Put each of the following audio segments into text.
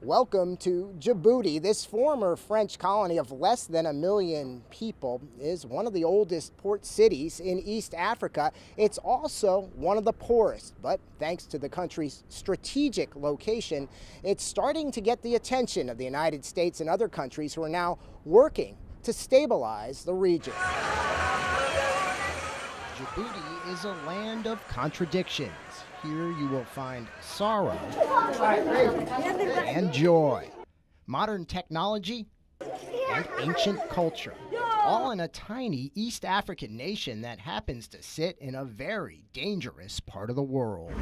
Welcome to Djibouti. This former French colony of less than 1 million people is one of the oldest port cities in East Africa. It's also one of the poorest, but thanks to the country's strategic location, it's starting to get the attention of the United States and other countries who are now working to stabilize the region. Djibouti is a land of contradictions. Here you will find sorrow and joy, modern technology and ancient culture, all in a tiny East African nation that happens to sit in a very dangerous part of the world.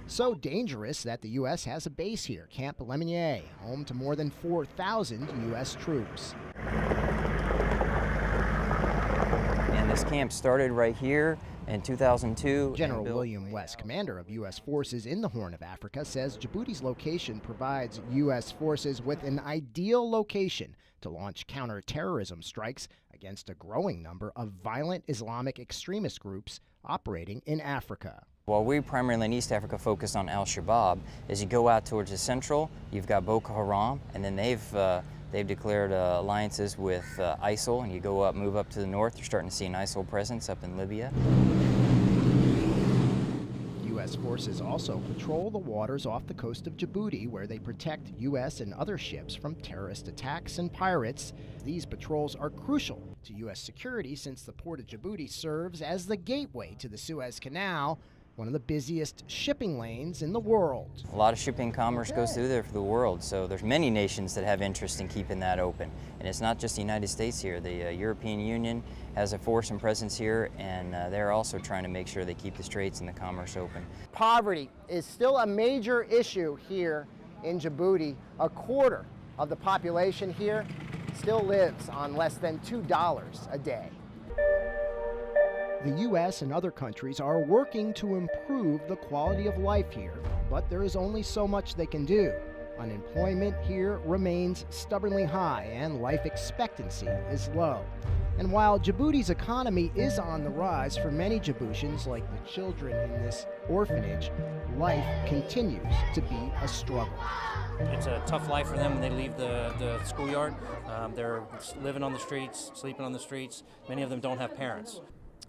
So dangerous that the U.S. has a base here, Camp Lemonnier, home to more than 4,000 U.S. troops. And this camp started right here in 2002. General William West, commander of U.S. forces in the Horn of Africa, says Djibouti's location provides U.S. forces with an ideal location to launch counterterrorism strikes against a growing number of violent Islamic extremist groups operating in Africa. While we primarily in East Africa focus on Al-Shabaab, as you go out towards the central, you've got Boko Haram, and then they've declared alliances with ISIL, and you go up, move up to the north, you're starting to see an ISIL presence up in Libya. U.S. forces also patrol the waters off the coast of Djibouti, where they protect U.S. and other ships from terrorist attacks and pirates. These patrols are crucial to U.S. security since the port of Djibouti serves as the gateway to the Suez Canal, one of the busiest shipping lanes in the world. A lot of shipping commerce goes through there for the world, so there's many nations that have interest in keeping that open. And it's not just the United States here. The European Union has a force and presence here, and they're also trying to make sure they keep the straits and the commerce open. Poverty is still a major issue here in Djibouti. A quarter of the population here still lives on less than $2 a day. The U.S. and other countries are working to improve the quality of life here, but there is only so much they can do. Unemployment here remains stubbornly high and life expectancy is low. And while Djibouti's economy is on the rise for many Djiboutians, like the children in this orphanage, life continues to be a struggle. It's a tough life for them when they leave the schoolyard. They're living on the streets, sleeping on the streets. Many of them don't have parents.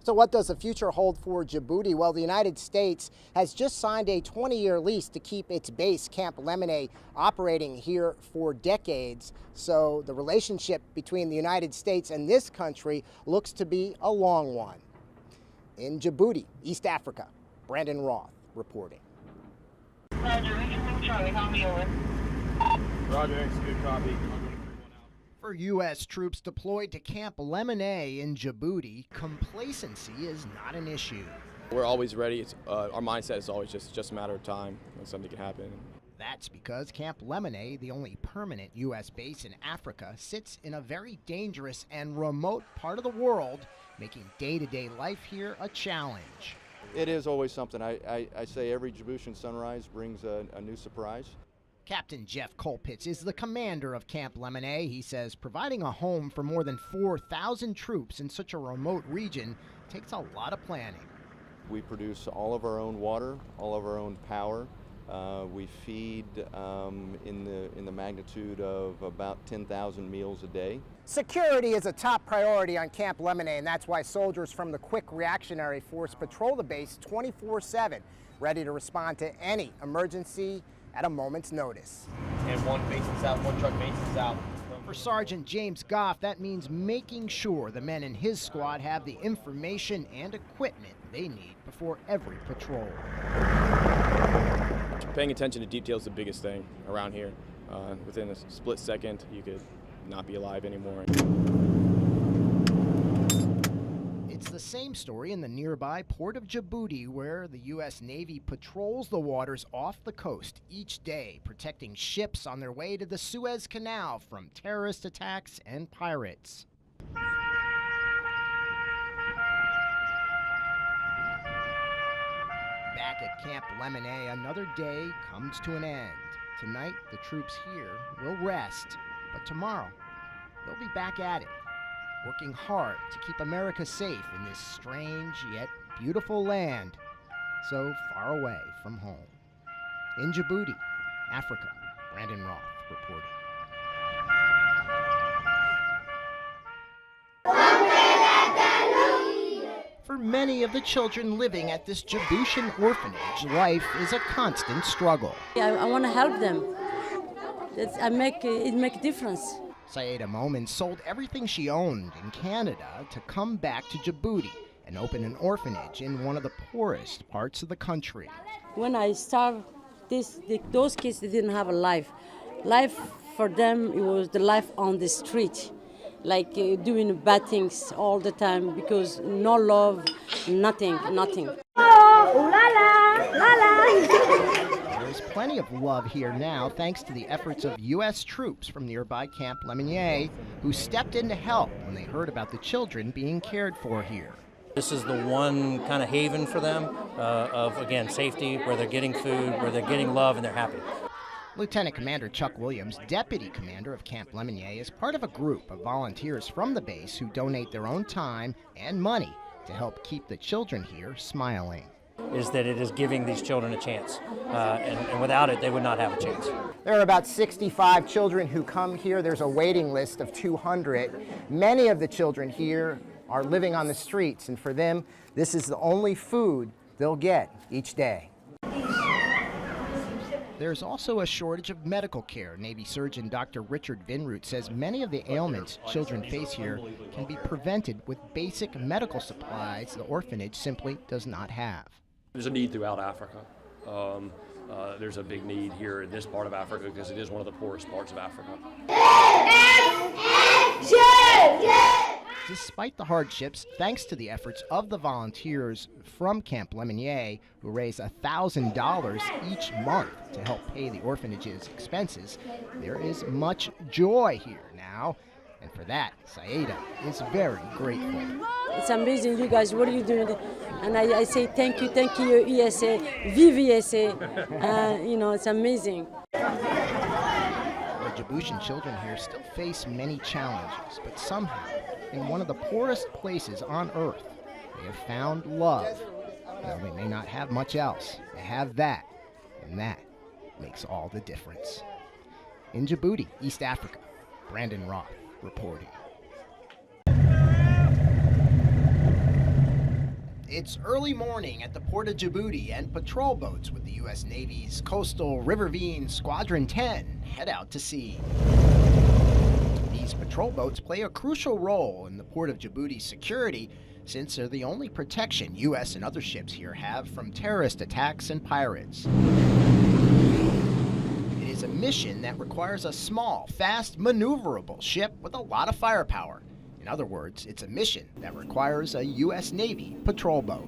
So what does the future hold for Djibouti? Well, the United States has just signed a 20-year lease to keep its base, Camp Lemonnier, operating here for decades. So the relationship between the United States and this country looks to be a long one. In Djibouti, East Africa, Brandon Roth reporting. Roger, Charlie, call me over. Roger, it's a good copy. For U.S. troops deployed to Camp Lemonnier in Djibouti, complacency is not an issue. We're always ready. Our mindset is always just a matter of time when something can happen. That's because Camp Lemonnier, the only permanent U.S. base in Africa, sits in a very dangerous and remote part of the world, making day-to-day life here a challenge. It is always something. I say every Djiboutian sunrise brings a new surprise. Captain Jeff Colpitz is the commander of Camp Lemonnier. He says providing a home for more than 4,000 troops in such a remote region takes a lot of planning. We produce all of our own water, all of our own power. We feed in the magnitude of about 10,000 meals a day. Security is a top priority on Camp Lemonnier, and that's why soldiers from the Quick Reactionary Force patrol the base 24/7, ready to respond to any emergency at a moment's notice. And one base is out, one truck base is out. For Sergeant James Goff, that means making sure the men in his squad have the information and equipment they need before every patrol. Paying attention to detail is the biggest thing around here. Within a split second, you could not be alive anymore. It's the same story in the nearby port of Djibouti, where the U.S. Navy patrols the waters off the coast each day, protecting ships on their way to the Suez Canal from terrorist attacks and pirates. Back at Camp Lemonnier, another day comes to an end. Tonight, the troops here will rest, but tomorrow, they'll be back at it, working hard to keep America safe in this strange yet beautiful land so far away from home. In Djibouti, Africa, Brandon Roth reporting. For many of the children living at this Djiboutian orphanage, life is a constant struggle. I want to help them. It make a difference. Saeda Momin sold everything she owned in Canada to come back to Djibouti and open an orphanage in one of the poorest parts of the country. When I started those kids, they didn't have a life. Life for them, it was the life on the street, like doing bad things all the time because no love, nothing. There's plenty of love here now thanks to the efforts of U.S. troops from nearby Camp Lemonnier who stepped in to help when they heard about the children being cared for here. This is the one kind of haven for them of, again, safety, where they're getting food, where they're getting love, and they're happy. Lieutenant Commander Chuck Williams, deputy commander of Camp Lemonnier, is part of a group of volunteers from the base who donate their own time and money to help keep the children here smiling. Is that it is giving these children a chance, and without it, they would not have a chance. There are about 65 children who come here. There's a waiting list of 200. Many of the children here are living on the streets, and for them, this is the only food they'll get each day. There's also a shortage of medical care. Navy surgeon Dr. Richard Vinroot says many of the ailments children face here can be prevented with basic medical supplies the orphanage simply does not have. There's a need throughout Africa. There's a big need here in this part of Africa because it is one of the poorest parts of Africa. Despite the hardships, thanks to the efforts of the volunteers from Camp Lemonnier, who raise $1,000 each month to help pay the orphanage's expenses, there is much joy here now. And for that, Saeda is very grateful. It's amazing, you guys, what are you doing? And I say thank you, ESA, vive ESA. It's amazing. The Djiboutian children here still face many challenges, but somehow, in one of the poorest places on earth, they have found love. Now, they may not have much else. They have that, and that makes all the difference. In Djibouti, East Africa, Brandon Roth reporting. It's early morning at the port of Djibouti, and patrol boats with the U.S. Navy's Coastal Riverine Squadron 10 head out to sea. These patrol boats play a crucial role in the port of Djibouti's security, since they're the only protection U.S. and other ships here have from terrorist attacks and pirates. It is a mission that requires a small, fast, maneuverable ship with a lot of firepower. In other words, it's a mission that requires a U.S. Navy patrol boat.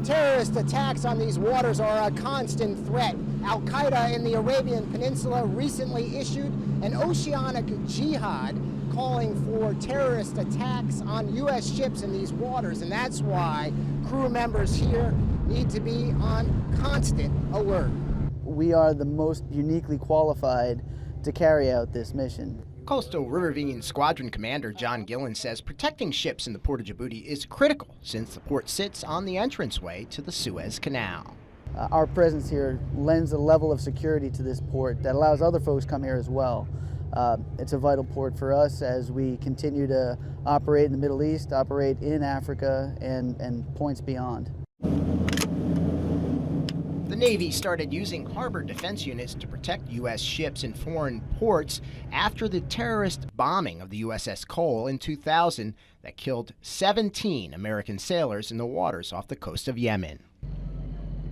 Terrorist attacks on these waters are a constant threat. Al-Qaeda in the Arabian Peninsula recently issued an oceanic jihad calling for terrorist attacks on U.S. ships in these waters, and that's why crew members here need to be on constant alert. We are the most uniquely qualified to carry out this mission. Coastal Riverine Squadron Commander John Gillen says protecting ships in the port of Djibouti is critical since the port sits on the entranceway to the Suez Canal. Our presence here lends a level of security to this port that allows other folks to come here as well. It's a vital port for us as we continue to operate in the Middle East, operate in Africa, and points beyond. The Navy started using harbor defense units to protect U.S. ships in foreign ports after the terrorist bombing of the USS Cole in 2000 that killed 17 American sailors in the waters off the coast of Yemen.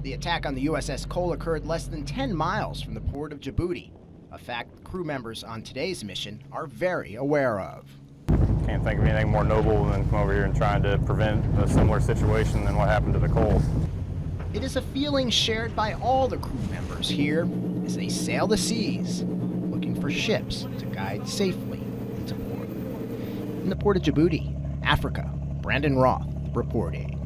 The attack on the USS Cole occurred less than 10 miles from the port of Djibouti, a fact crew members on today's mission are very aware of. Can't think of anything more noble than come over here and trying to prevent a similar situation than what happened to the Cole. It is a feeling shared by all the crew members here as they sail the seas, looking for ships to guide safely into port. In the port of Djibouti, Africa, Brandon Roth reporting.